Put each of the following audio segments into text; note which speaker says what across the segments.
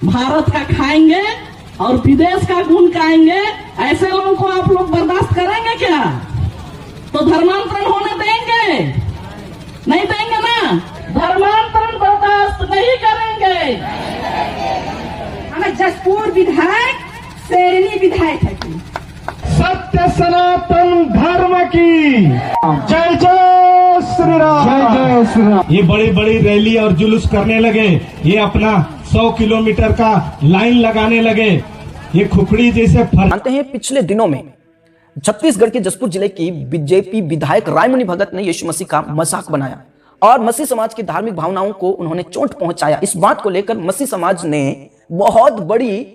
Speaker 1: भारत का खाएंगे और विदेश का गुण गाएंगे, ऐसे लोगों को आप लोग बर्दाश्त करेंगे क्या? तो धर्मांतरण होने देंगे? नहीं देंगे ना। धर्मांतरण बर्दाश्त नहीं करेंगे।
Speaker 2: हमें जसपुर विधायक शेरनी विधायक है की
Speaker 3: सत्य सनातन धर्म की जय जय श्री राम, जय जय श्री राम। ये बड़ी बड़ी रैली और जुलूस करने लगे, ये अपना 100 किलोमीटर का लाइन लगाने लगे, ये खुखड़ी जैसे
Speaker 4: जानते हैं पिछले दिनों में छत्तीसगढ़ के जसपुर जिले की बीजेपी विधायक रायमुनि भगत ने यीशु मसीह का मजाक बनाया और मसीह समाज की धार्मिक भावनाओं को उन्होंने चोट पहुंचाया। इस बात को लेकर मसीह समाज ने बहुत बड़ी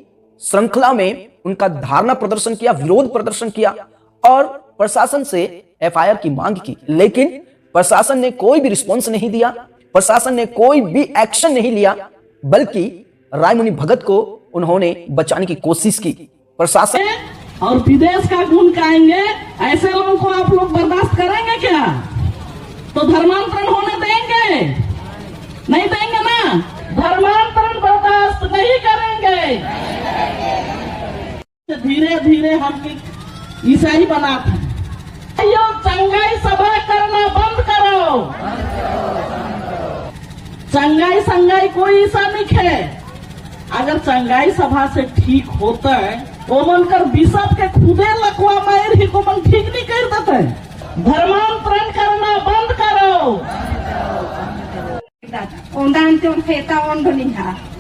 Speaker 4: श्रृंखला में उनका धारणा प्रदर्शन किया, विरोध प्रदर्शन किया और प्रशासन से एफआईआर की मांग की, लेकिन प्रशासन ने कोई भी रिस्पॉन्स नहीं दिया, प्रशासन ने कोई भी एक्शन नहीं लिया, बल्कि रायमुनि भगत को उन्होंने बचाने की कोशिश की। प्रशासन
Speaker 1: और विदेश का गुण गाएंगे, ऐसे लोगों को आप लोग बर्दाश्त करेंगे क्या? तो धर्मांतरण होने देंगे? नहीं देंगे ना। धर्मांतरण बर्दाश्त नहीं करेंगे। धीरे धीरे हम ईसाई बनाते हैं। चंगाई सभा करना बंद करो। चंगाई संगाई कोई ऐसा नहीं है। अगर चंगाई सभा से ठीक होता है तो मन कर बिशप के खुदे लकवा मायर ही को मन ठीक नहीं कर देते। धर्मांतरण करना बंद करो।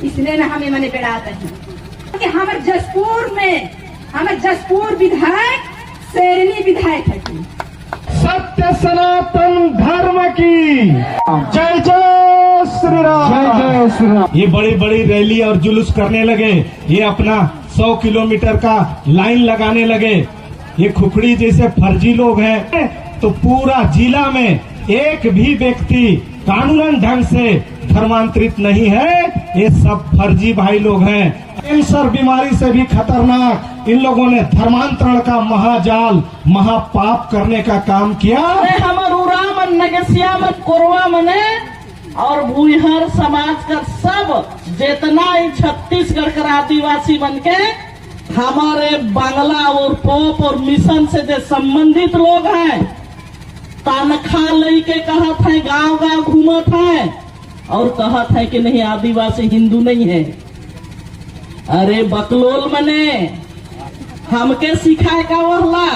Speaker 2: इसलिए ना हमें मने बेड़ाते हैं कि हमारे जसपुर विधायक शेरनी विधायक है की
Speaker 3: सत्य सनातन धर्म की जय जय श्री राम, जय जय श्री राम। ये बड़ी बड़ी रैली और जुलूस करने लगे, ये अपना 100 किलोमीटर का लाइन लगाने लगे, ये खुखड़ी जैसे फर्जी लोग हैं। तो पूरा जिला में एक भी व्यक्ति कानूनन ढंग से धर्मांतरित नहीं है, ये सब फर्जी भाई लोग हैं। कैंसर बीमारी से भी खतरनाक इन लोगों ने धर्मांतरण का महाजाल महापाप करने का काम किया।
Speaker 1: हमर उरा मन नगसिया मन कोरवा मने और भूहर समाज का सब जितना ही छत्तीसगढ़ का आदिवासी बन के हमारे बांग्ला और पोप और मिशन से जो संबंधित लोग हैं, तनखा लेके कहत है, गांव गांव घूमत है और कहत है कि नहीं आदिवासी हिंदू नहीं है। अरे बकलोल मने हमके सिखाए का वहला,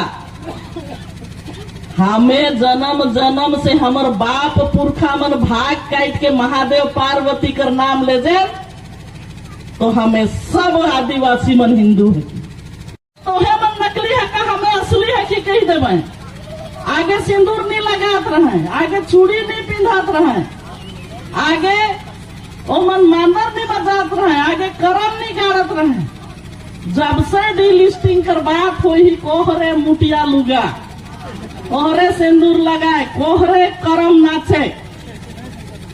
Speaker 1: हमें जन्म जन्म से हमर बाप पुरखा मन भाग काट के महादेव पार्वती कर नाम ले जे, तो हमें सब आदिवासी मन हिंदू है। तो है मन नकली है का हमें असली है कि कही देवे। आगे सिंदूर नहीं लगात रहे, आगे चूड़ी नहीं पिंधात रहे, आगे ओ मन मांदर नहीं बजात रहे, आगे करम नहीं गाड़त रहे। जब से डीलिस्टिंग कर बात हुई, कोहरे मुटिया लुगा, कोहरे सिंदूर लगाए, कोहरे करम नाचे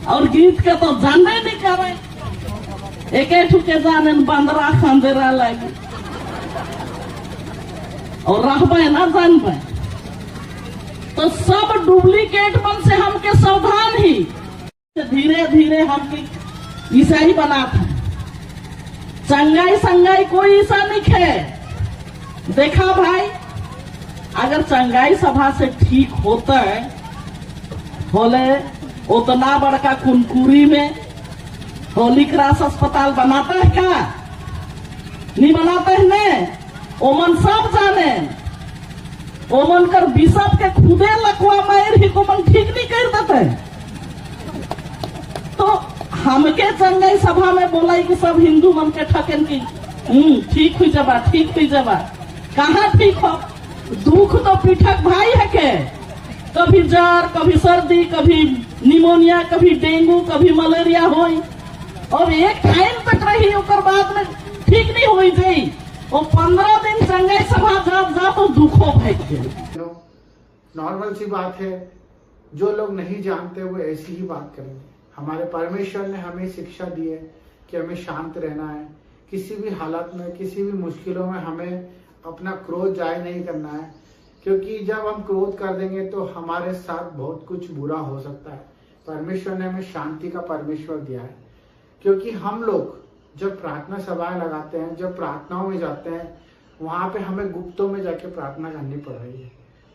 Speaker 1: और गीत के तो जानने नहीं करे। एक ठुके जाने बंदरा खंदेरा लगे और रहबे ना जानबे। तो सब डुप्लीकेट मन से हमके सावधान ही। धीरे धीरे हम ईसाई बनाते हैं। चंगाई संगाई कोई ऐसा नहीं है। देखा भाई, अगर चंगाई सभा से ठीक होता है, बोले उतना बड़का कुनकुरी में होली क्रॉस अस्पताल बनाता है क्या? नहीं बनाते है ने। ओमन सब जाने, ओमन कर बिशप के खुदे लकवा मायर ही को मन ठीक नहीं कर देते। तो हमके चंगाई सभा में बोला कि सब हिंदू मन के ठकेन की ठीक हुई जबा, ठीक हुई जबा। कहाँ ठीक हो? दुख तो पीठक भाई है के, कभी जर, कभी सर्दी, कभी निमोनिया, कभी डेंगू, कभी मलेरिया होई और एक टाइम तक रही, ओकर बाद में ठीक नहीं हुई जाई। वो 15 दिन चंगाई सभा जब जा तो दुखो भाई।
Speaker 5: नॉर्मल सी बात है, जो लोग नहीं जानते वो ऐसी ही बात करेंगे। हमारे परमेश्वर ने हमें शिक्षा दी है कि हमें शांत रहना है, किसी भी हालत में, किसी भी मुश्किलों में हमें अपना क्रोध जाहिर नहीं करना है, क्योंकि जब हम क्रोध कर देंगे तो हमारे साथ बहुत कुछ बुरा हो सकता है। परमेश्वर ने हमें शांति का परमेश्वर दिया है, क्योंकि हम लोग जब प्रार्थना सभाएं लगाते हैं, जब प्रार्थनाओं में जाते हैं, वहां पे हमें गुप्तों में जाके प्रार्थना करनी पड़ रही है।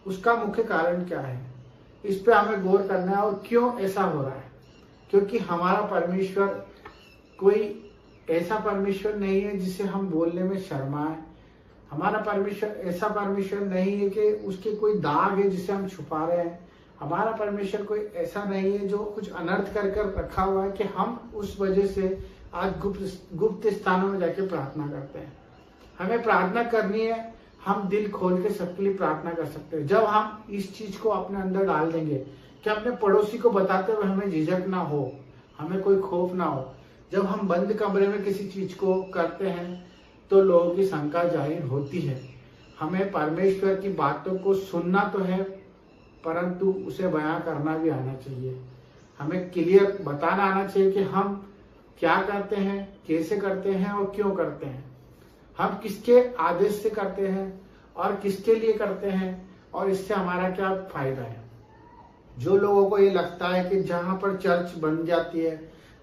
Speaker 5: उसका मुख्य कारण क्या है, इस पे हमें गौर करना है। और क्यों ऐसा हो रहा है? क्योंकि हमारा परमेश्वर कोई ऐसा परमेश्वर नहीं है जिसे हम बोलने में शर्माए। हमारा परमेश्वर ऐसा परमेश्वर नहीं है कि उसके कोई दाग है जिसे हम छुपा रहे हैं। हमारा परमेश्वर कोई ऐसा नहीं है जो कुछ अनर्थ कर रखा हुआ है कि हम उस वजह से आज गुप्त स्थानों में जाके प्रार्थना करते हैं। हमें प्रार्थना करनी है, हम दिल खोल के सबके लिए प्रार्थना कर सकते हैं। जब हम इस चीज को अपने अंदर डाल देंगे कि अपने पड़ोसी को बताते हुए हमें झिझक ना हो, हमें कोई खौफ ना हो। जब हम बंद कमरे में किसी चीज को करते हैं तो लोगों की शंका जाहिर होती है। हमें परमेश्वर की बातों को सुनना तो है, परंतु उसे बयां करना भी आना चाहिए। हमें क्लियर बताना आना चाहिए कि हम क्या करते हैं, कैसे करते हैं और क्यों करते हैं। हम किसके आदेश से करते हैं और किसके लिए करते हैं और इससे हमारा क्या फायदा है। जो लोगों को ये लगता है कि जहां पर चर्च बन जाती है,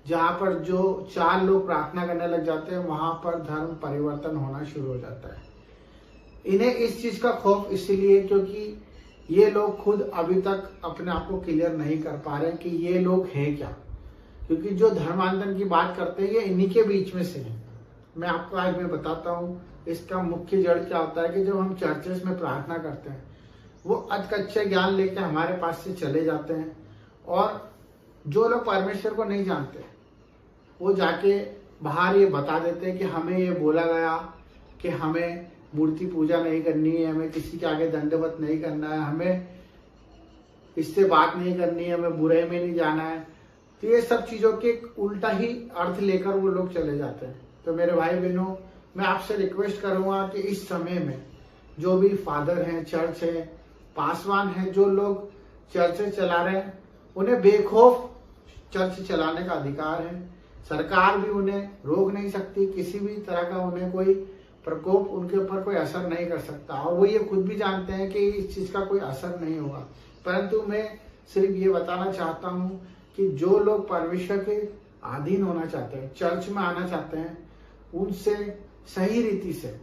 Speaker 5: जहां पर जो 4 लोग प्रार्थना करने लग जाते हैं, वहां पर धर्म परिवर्तन होना शुरू हो जाता है। इन्हें इस चीज का खौफ इसलिए क्योंकि ये लोग खुद अभी तक अपने आप को क्लियर नहीं कर पा रहे कि ये लोग हैं क्या। क्योंकि जो धर्मांतरण की बात करते हैं ये इन्हीं के बीच में से है। मैं आपको आज मैं बताता हूँ इसका मुख्य जड़ क्या होता है कि जब हम चर्चेस में प्रार्थना करते हैं, वो अधकच्चे ज्ञान लेकर हमारे पास से चले जाते हैं। और जो लोग परमेश्वर को नहीं जानते वो जाके बाहर ये बता देते हैं कि हमें ये बोला गया कि हमें मूर्ति पूजा नहीं करनी है, हमें किसी के आगे दंडवत नहीं करना है, हमें इससे बात नहीं करनी है, हमें बुराई में नहीं जाना है। तो ये सब चीजों के उल्टा ही अर्थ लेकर वो लोग चले जाते हैं। तो मेरे भाई बहनों, मैं आपसे रिक्वेस्ट करूंगा कि इस समय में जो भी फादर हैं, चर्च है, पासवान है, जो लोग चर्च चला रहे हैं, उन्हें बेखौफ चर्च चलाने का अधिकार है। सरकार भी उन्हें रोक नहीं सकती, किसी भी तरह का उन्हें कोई प्रकोप उनके ऊपर कोई असर नहीं कर सकता। और वो ये खुद भी जानते हैं कि इस चीज का कोई असर नहीं होगा। परंतु मैं सिर्फ ये बताना चाहता हूँ कि जो लोग परमेश्वर के अधीन होना चाहते हैं, चर्च में आना चाहते हैं, उनसे सही रीति से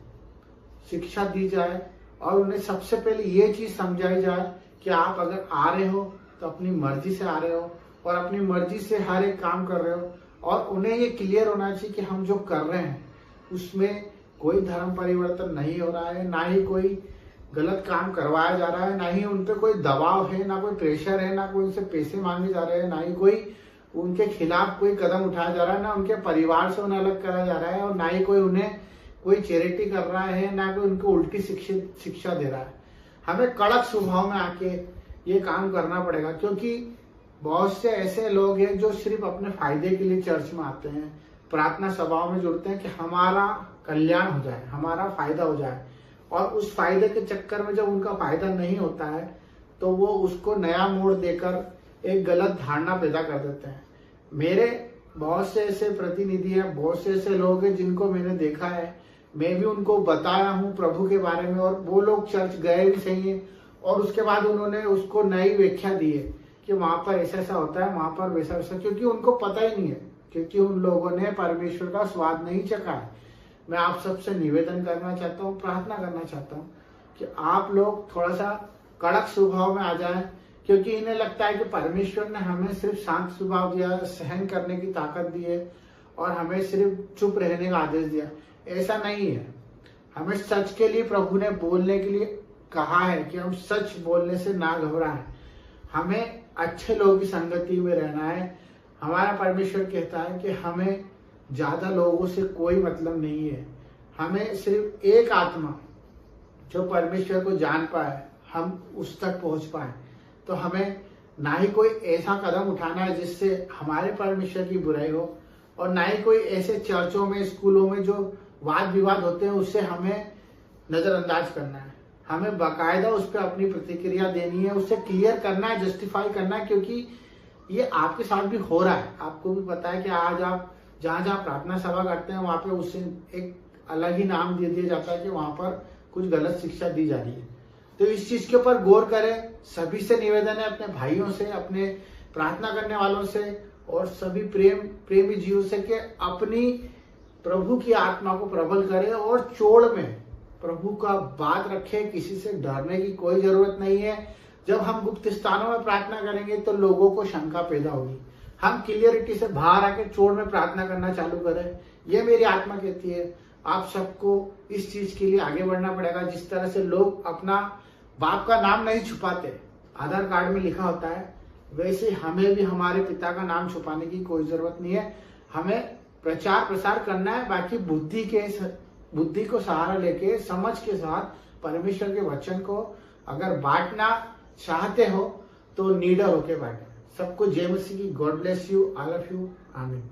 Speaker 5: शिक्षा दी जाए और उन्हें सबसे पहले ये चीज समझाई जाए कि आप अगर आ रहे हो तो अपनी मर्जी से आ रहे हो और अपनी मर्जी से हर एक काम कर रहे हो। और उन्हें ये क्लियर होना चाहिए कि हम जो कर रहे हैं उसमें कोई धर्म परिवर्तन नहीं हो रहा है, ना ही कोई गलत काम करवाया जा रहा है, ना ही उन पे कोई दबाव है, ना कोई प्रेशर है, ना कोई उनसे पैसे मांगे जा रहे हैं, ना ही कोई उनके खिलाफ कोई कदम उठाया जा रहा है, ना उनके परिवार से उन्हें अलग करा जा रहा है, और ना ही कोई उन्हें कोई चैरिटी कर रहा है, ना कोई उनको उल्टी शिक्षा दे रहा है। हमें कड़क स्वभाव में आके ये काम करना पड़ेगा, क्योंकि बहुत से ऐसे लोग हैं जो सिर्फ अपने फायदे के लिए चर्च में आते हैं, प्रार्थना सभाओं में जुड़ते हैं कि हमारा कल्याण हो जाए, हमारा फायदा हो जाए। और उस फायदे के चक्कर में जब उनका फायदा नहीं होता है तो वो उसको नया मोड़ देकर एक गलत धारणा पैदा कर देते हैं। मेरे बहुत से ऐसे प्रतिनिधि हैं, बहुत से ऐसे लोग हैं जिनको मैंने देखा है, मैं भी उनको बताया हूँ प्रभु के बारे में, और वो लोग चर्च गए भी सही है और उसके बाद उन्होंने उसको नई व्याख्या दी है कि वहां पर ऐसा ऐसा होता है, वहां पर वैसा वैसा, क्योंकि उनको पता ही नहीं है, क्योंकि उन लोगों ने परमेश्वर का स्वाद नहीं चखा है। मैं आप सबसे निवेदन करना चाहता हूँ, प्रार्थना करना चाहता हूँ कि आप लोग थोड़ा सा कड़क स्वभाव में आ जाएं, क्योंकि इन्हें लगता है कि परमेश्वर ने हमें सिर्फ शांत स्वभाव दिया, सहन करने की ताकत दी है और हमें सिर्फ चुप रहने का आदेश दिया। ऐसा नहीं है। हमें सच के लिए प्रभु ने बोलने के लिए कहा है कि हम सच बोलने से ना घबराएं। हमें अच्छे लोगों की संगति में रहना है। हमारा परमेश्वर कहता है कि हमें ज्यादा लोगों से कोई मतलब नहीं है। हमें सिर्फ एक आत्मा जो परमेश्वर को जान पाए, हम उस तक पहुंच पाए। तो हमें ना ही कोई ऐसा कदम उठाना है जिससे हमारे परमेश्वर की बुराई हो, और ना ही कोई ऐसे चर्चों में, स्कूलों में जो वाद विवाद होते हैं उससे हमें नजरअंदाज करना है। हमें बाकायदा उस पर अपनी प्रतिक्रिया देनी है, उससे क्लियर करना है, जस्टिफाई करना है, क्योंकि ये आपके साथ भी हो रहा है। आपको भी पता है कि आज आप जहाँ जहाँ प्रार्थना सभा करते हैं वहां पे उससे एक अलग ही नाम दे दिया जाता है कि वहां पर कुछ गलत शिक्षा दी जा रही है। तो इस चीज के ऊपर गौर करें। सभी से निवेदन है, अपने भाइयों से, अपने प्रार्थना करने वालों से और सभी प्रेमी जीवों से, कि अपनी प्रभु की आत्मा को प्रबल करे और चोड़ में प्रभु का बात रखे। किसी से डरने की कोई जरूरत नहीं है। जब हम गुप्त स्थानों में प्रार्थना करेंगे तो लोगों को शंका पैदा होगी। हम क्लियरिटी से बाहर आके चोड़ में प्रार्थना करना चालू करें। ये मेरी आत्मा कहती है। आप सबको इस चीज के लिए आगे बढ़ना पड़ेगा। जिस तरह से लोग अपना बाप का नाम नहीं छुपाते, आधार कार्ड में लिखा होता है, वैसे हमें भी हमारे पिता का नाम छुपाने की कोई जरूरत नहीं है। हमें प्रचार प्रसार करना है। बाकी बुद्धि को सहारा लेके समझ के साथ परमेश्वर के वचन को अगर बांटना चाहते हो तो निडर होके बांटे। सबको जय मसीह की। God bless you, I love you, आमीन।